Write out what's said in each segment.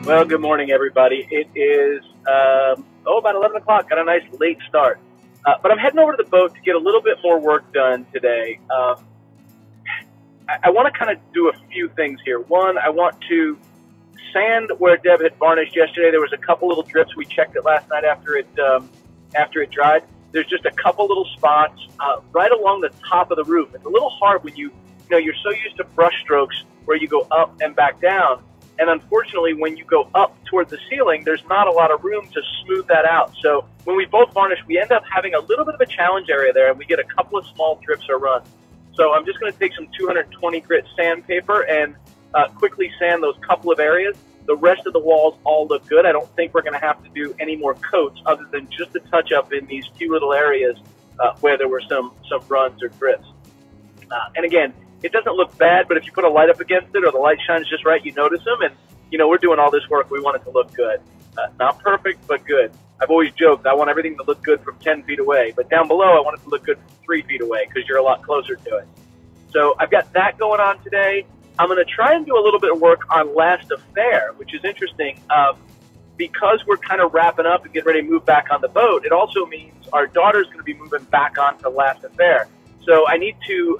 Well, good morning, everybody. It is, about 11 o'clock. Got a nice late start. But I'm heading over to the boat to get a little bit more work done today. I want to kind of do a few things here. One, I want to sand where Deb had varnished yesterday. There was a couple little drips. We checked it last night after it dried. There's just a couple little spots right along the top of the roof. It's a little hard when you're so used to brush strokes where you go up and back down. And unfortunately, when you go up toward the ceiling, there's not a lot of room to smooth that out. So when we both varnish, we end up having a little bit of a challenge area there, and we get a couple of small drips or runs. So I'm just going to take some 220 grit sandpaper and quickly sand those couple of areas. The rest of the walls all look good. I don't think we're going to have to do any more coats other than just a touch up in these few little areas where there were some runs or drips. And again, it doesn't look bad, but if you put a light up against it or the light shines just right, you notice them. And, we're doing all this work. We want it to look good. Not perfect, but good. I've always joked I want everything to look good from 10 feet away. But down below, I want it to look good from 3 feet away because you're a lot closer to it. So I've got that going on today. I'm going to try and do a little bit of work on Last Affair, which is interesting. Because we're kind of wrapping up and getting ready to move back on the boat, it also means our daughter's going to be moving back onto Last Affair. So I need to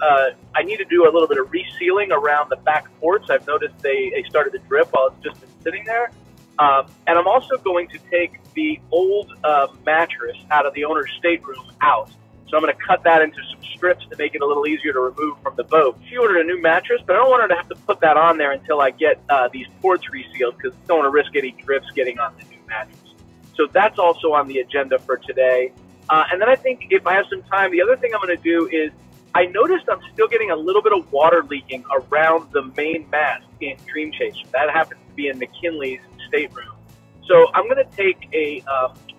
do a little bit of resealing around the back ports. I've noticed they started to drip while it's just been sitting there. And I'm also going to take the old mattress out of the owner's stateroom out. So I'm going to cut that into some strips to make it a little easier to remove from the boat. She ordered a new mattress, but I don't want her to have to put that on there until I get these ports resealed because I don't want to risk any drips getting on the new mattress. So that's also on the agenda for today. And then I think if I have some time, the other thing I'm going to do is I noticed I'm still getting a little bit of water leaking around the main mast in Dream Chaser. That happens to be in McKinley's stateroom. So I'm going to take a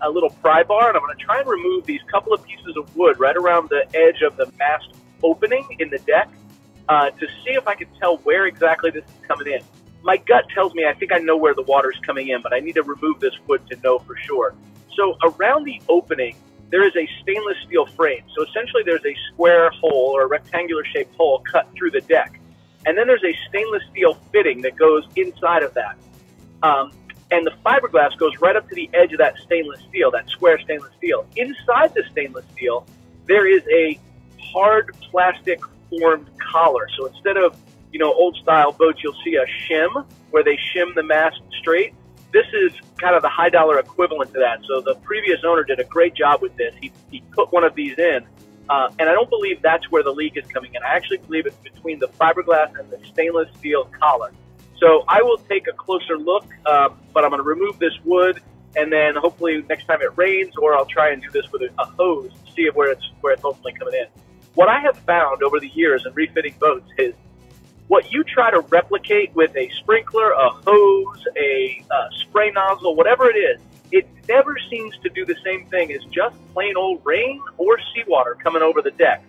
little pry bar and I'm going to try and remove these couple of pieces of wood right around the edge of the mast opening in the deck to see if I can tell where exactly this is coming in. My gut tells me I think I know where the water's coming in, but I need to remove this wood to know for sure. So around the opening, there is a stainless steel frame. So essentially there's a square hole or a rectangular shaped hole cut through the deck. And then there's a stainless steel fitting that goes inside of that. And the fiberglass goes right up to the edge of that stainless steel, that square stainless steel. Inside the stainless steel, there is a hard plastic formed collar. So instead of, old style boats, you'll see a shim where they shim the mast straight. This is kind of the high dollar equivalent to that. So the previous owner did a great job with this. He put one of these in, and I don't believe that's where the leak is coming in. I actually believe it's between the fiberglass and the stainless steel collar. So I will take a closer look, but I'm going to remove this wood, and then hopefully next time it rains, or I'll try and do this with a hose to see where it's ultimately coming in. What I have found over the years in refitting boats is what you try to replicate with a sprinkler, a hose, a spray nozzle, whatever it is, it never seems to do the same thing as just plain old rain or seawater coming over the deck.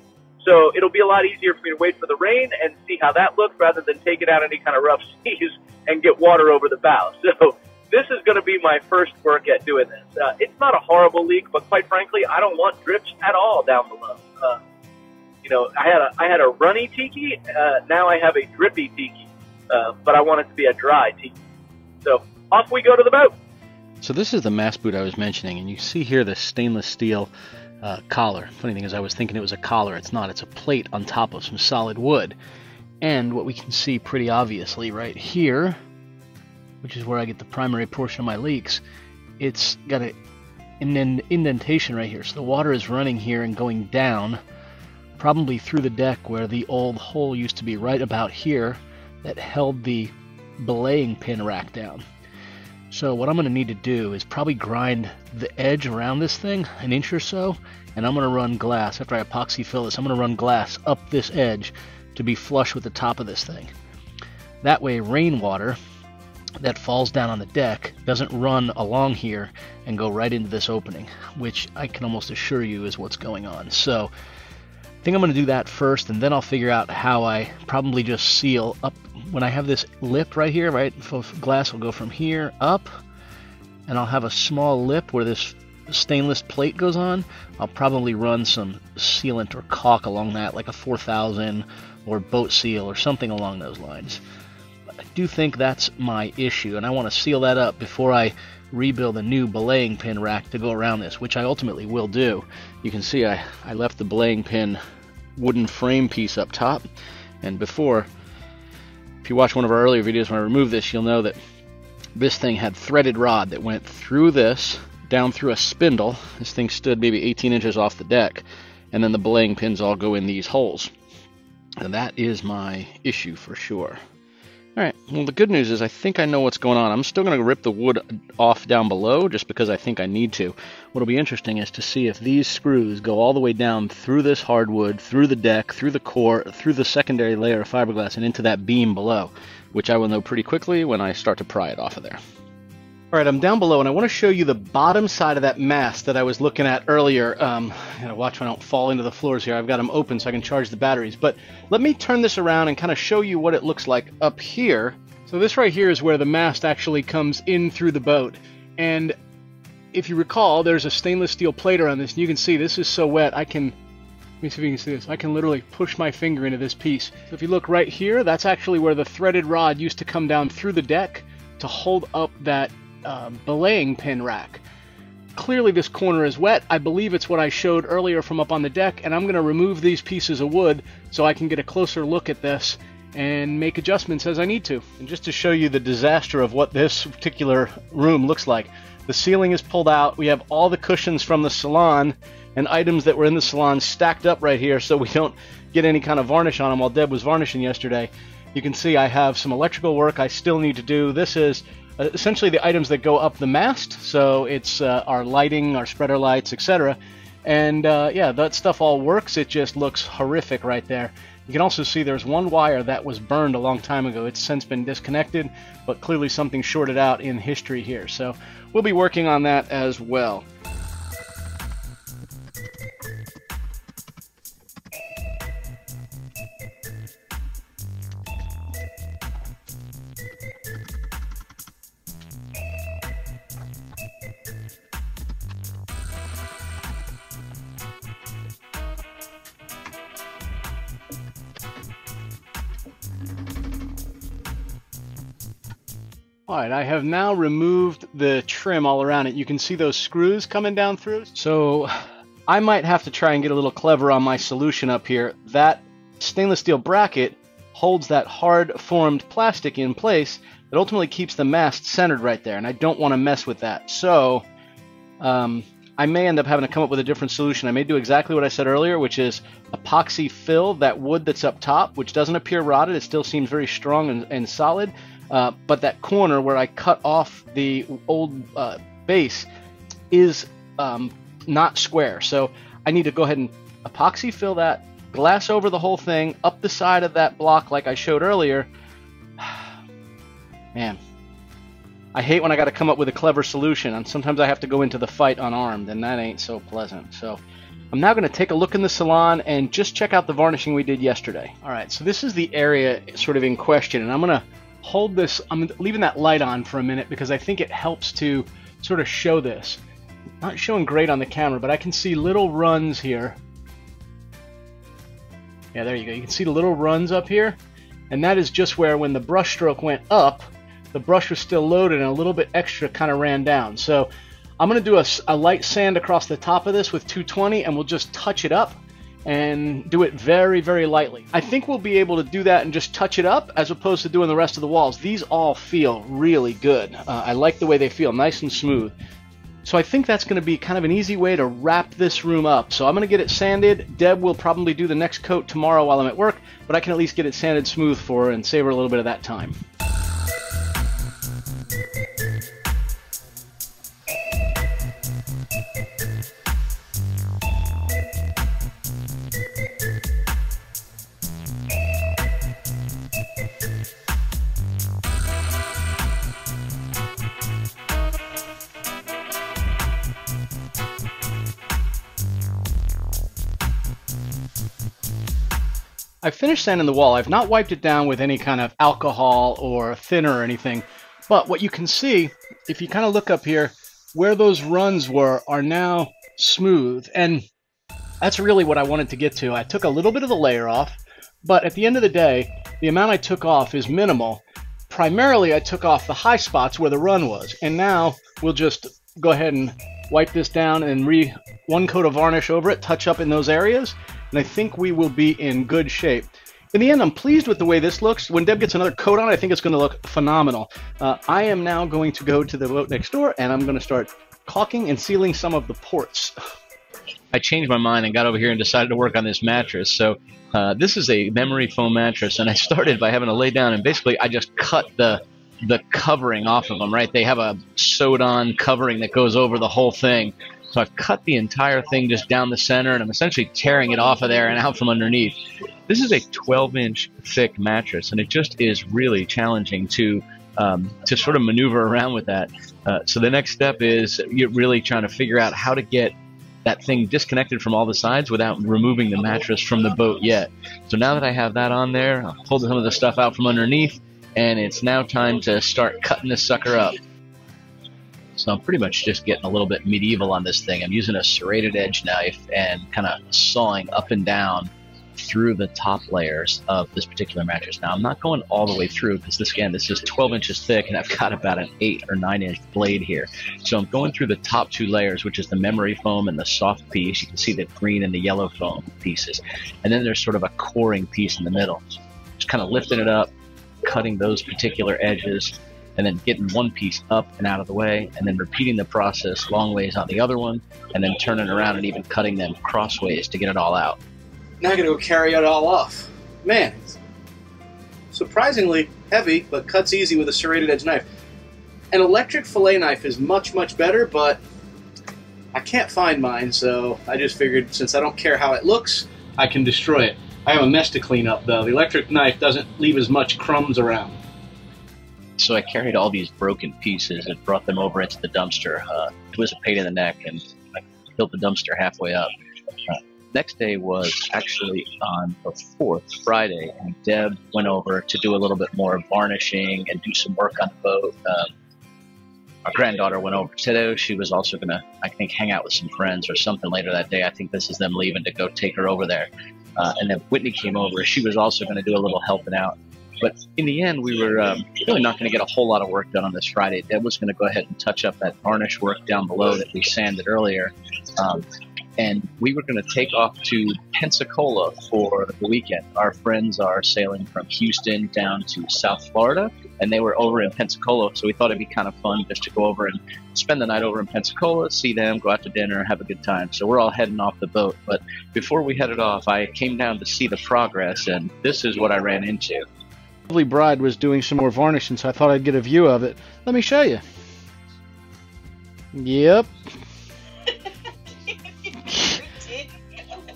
So it'll be a lot easier for me to wait for the rain and see how that looks rather than take it out any kind of rough seas and get water over the bow. So this is going to be my first work at doing this. It's not a horrible leak, but quite frankly, I don't want drips at all down below. I had a runny tiki. Now I have a drippy tiki, but I want it to be a dry tiki. So off we go to the boat. So this is the mast boot I was mentioning, and you see here the stainless steel collar. Funny thing is I was thinking it was a collar. It's not. It's a plate on top of some solid wood. And what we can see pretty obviously right here, which is where I get the primary portion of my leaks, it's got an indentation right here. So the water is running here and going down, probably through the deck where the old hole used to be right about here that held the belaying pin rack down. So what I'm going to need to do is probably grind the edge around this thing an inch or so, and I'm going to run glass. After I epoxy fill this, I'm going to run glass up this edge to be flush with the top of this thing. That way rainwater that falls down on the deck doesn't run along here and go right into this opening, which I can almost assure you is what's going on. So I think I'm going to do that first, and then I'll figure out how I probably just seal up. When I have this lip right here, right, glass will go from here up, and I'll have a small lip where this stainless plate goes on. I'll probably run some sealant or caulk along that, like a 4000 or boat seal or something along those lines. do think that's my issue, and I want to seal that up before I rebuild a new belaying pin rack to go around this, which I ultimately will do. You can see I left the belaying pin wooden frame piece up top, and before, if you watch one of our earlier videos when I removed this, you'll know that this thing had threaded rod that went through this, down through a spindle. This thing stood maybe 18 inches off the deck, and then the belaying pins all go in these holes. And that is my issue for sure. Alright, well the good news is I think I know what's going on. I'm still going to rip the wood off down below just because I think I need to. What'll be interesting is to see if these screws go all the way down through this hardwood, through the deck, through the core, through the secondary layer of fiberglass, and into that beam below, which I will know pretty quickly when I start to pry it off of there. Alright, I'm down below, and I want to show you the bottom side of that mast that I was looking at earlier. Watch when I don't fall into the floors here. I've got them open so I can charge the batteries. But let me turn this around and kind of show you what it looks like up here. So this right here is where the mast actually comes in through the boat. And if you recall, there's a stainless steel plate around this, and you can see this is so wet, let me see if you can see this. I can literally push my finger into this piece. So if you look right here, that's actually where the threaded rod used to come down through the deck to hold up that belaying pin rack. Clearly this corner is wet. I believe it's what I showed earlier from up on the deck, and I'm going to remove these pieces of wood so I can get a closer look at this and make adjustments as I need to. And just to show you the disaster of what this particular room looks like, the ceiling is pulled out. We have all the cushions from the salon and items that were in the salon stacked up right here so we don't get any kind of varnish on them while Deb was varnishing yesterday. You can see I have some electrical work I still need to do. This is essentially the items that go up the mast, so it's our lighting, our spreader lights, etc. And yeah, that stuff all works. It just looks horrific right there. You can also see there's one wire that was burned a long time ago. It's since been disconnected, but clearly something shorted out in history here. So we'll be working on that as well. Alright, I have now removed the trim all around it. You can see those screws coming down through. So I might have to try and get a little clever on my solution up here. That stainless steel bracket holds that hard formed plastic in place that ultimately keeps the mast centered right there, and I don't want to mess with that. So I may end up having to come up with a different solution. I may do exactly what I said earlier, which is epoxy fill that wood that's up top, which doesn't appear rotted. It still seems very strong and solid. But that corner where I cut off the old base is not square. So I need to go ahead and epoxy fill that, glass over the whole thing, up the side of that block like I showed earlier. Man, I hate when I got to come up with a clever solution, and sometimes I have to go into the fight unarmed, and that ain't so pleasant. So I'm now going to take a look in the salon and just check out the varnishing we did yesterday. All right, so this is the area sort of in question, and I'm going to hold this, I'm leaving that light on for a minute because I think it helps to sort of show this. Not showing great on the camera, but I can see little runs here. Yeah, there you go. You can see the little runs up here, and that is just where when the brush stroke went up, the brush was still loaded and a little bit extra kind of ran down. So I'm going to do a light sand across the top of this with 220, and we'll just touch it up and do it very, very lightly. I think we'll be able to do that and just touch it up as opposed to doing the rest of the walls. These all feel really good. I like the way they feel, nice and smooth. So I think that's going to be kind of an easy way to wrap this room up. So I'm going to get it sanded. Deb will probably do the next coat tomorrow while I'm at work, but I can at least get it sanded smooth for her and save her a little bit of that time. I've finished sanding the wall. I've not wiped it down with any kind of alcohol or thinner or anything, but what you can see, if you kind of look up here, where those runs were are now smooth, and that's really what I wanted to get to. I took a little bit of the layer off, but at the end of the day, the amount I took off is minimal. primarily I took off the high spots where the run was, and now we'll just go ahead and wipe this down and one coat of varnish over it, touch up in those areas, and I think we will be in good shape. In the end, I'm pleased with the way this looks. When Deb gets another coat on, I think it's going to look phenomenal. I am now going to go to the boat next door, and I'm going to start caulking and sealing some of the ports. I changed my mind and got over here and decided to work on this mattress. So this is a memory foam mattress, and I started by having to lay down, and basically I just cut the covering off of them, right? They have a sewed-on covering that goes over the whole thing. So I've cut the entire thing just down the center, and I'm essentially tearing it off of there and out from underneath. This is a 12-inch thick mattress, and it just is really challenging to sort of maneuver around with that. So the next step is you're really trying to figure out how to get that thing disconnected from all the sides without removing the mattress from the boat yet. So now that I have that on there, I'll pull some of the stuff out from underneath, and it's now time to start cutting this sucker up. So I'm pretty much just getting a little bit medieval on this thing. I'm using a serrated edge knife and kind of sawing up and down through the top layers of this particular mattress. Now I'm not going all the way through because this is 12 inches thick, and I've got about an 8 or 9 inch blade here. So I'm going through the top 2 layers, which is the memory foam and the soft piece. You can see the green and the yellow foam pieces. And then there's sort of a coring piece in the middle. Just kind of lifting it up, cutting those particular edges, and then getting one piece up and out of the way, and then repeating the process long ways on the other one, and then turning around and even cutting them crossways to get it all out. Now I gotta go carry it all off. Man, it's surprisingly heavy, but cuts easy with a serrated edge knife. An electric fillet knife is much, much better, but I can't find mine, so I just figured since I don't care how it looks, I can destroy it. I have a mess to clean up, though. The electric knife doesn't leave as much crumbs around. So I carried all these broken pieces and brought them over into the dumpster. It was a pain in the neck, and I filled the dumpster halfway up. Next day was actually on the 4th, Friday, and Deb went over to do a little bit more varnishing and do some work on the boat. Our granddaughter went over today. She was also going to, I think, hang out with some friends or something later that day. I think this is them leaving to go take her over there. And then Whitney came over. She was also going to do a little helping out. But in the end, we were really not going to get a whole lot of work done on this Friday. Deb was going to go ahead and touch up that varnish work down below that we sanded earlier. And we were going to take off to Pensacola for the weekend. Our friends are sailing from Houston down to South Florida, and they were over in Pensacola, so we thought it'd be kind of fun just to go over and spend the night over in Pensacola, see them, go out to dinner, have a good time. So we're all heading off the boat. But before we headed off, I came down to see the progress, and this is what I ran into. Lovely bride was doing some more varnishing, so I thought I'd get a view of it. Let me show you. Yep.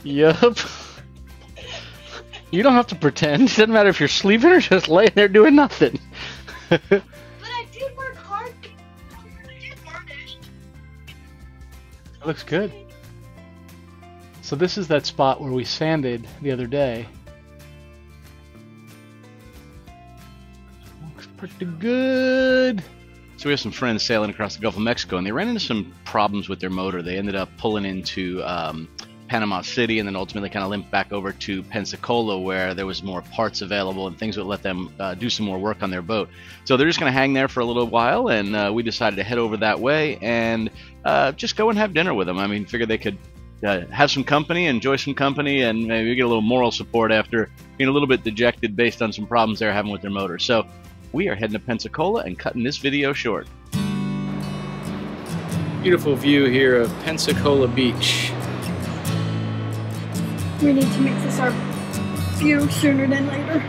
Yup. You don't have to pretend. It doesn't matter if you're sleeping or just laying there doing nothing. But I did work hard. I did varnish. It looks good. So this is that spot where we sanded the other day. Looks pretty good. So we have some friends sailing across the Gulf of Mexico, and they ran into some problems with their motor. They ended up pulling into Panama City, and then ultimately kind of limped back over to Pensacola, where there was more parts available and things would let them do some more work on their boat. So they're just going to hang there for a little while, and we decided to head over that way and just go and have dinner with them. I mean, figured they could have some company, enjoy some company, and maybe get a little moral support after being a little bit dejected based on some problems they're having with their motor. So we are heading to Pensacola and cutting this video short. Beautiful view here of Pensacola Beach. We need to make this our view sooner than later.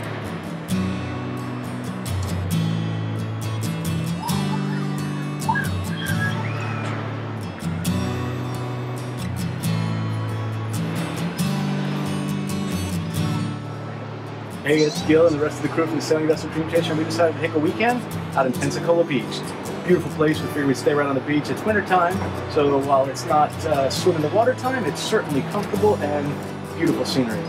Hey, it's Gil and the rest of the crew from the Sailing Vessel Dreamcatcher. We decided to take a weekend out in Pensacola Beach. Beautiful place. We figured we'd stay right on the beach. It's winter time, so while it's not swim in the water time, it's certainly comfortable and beautiful scenery.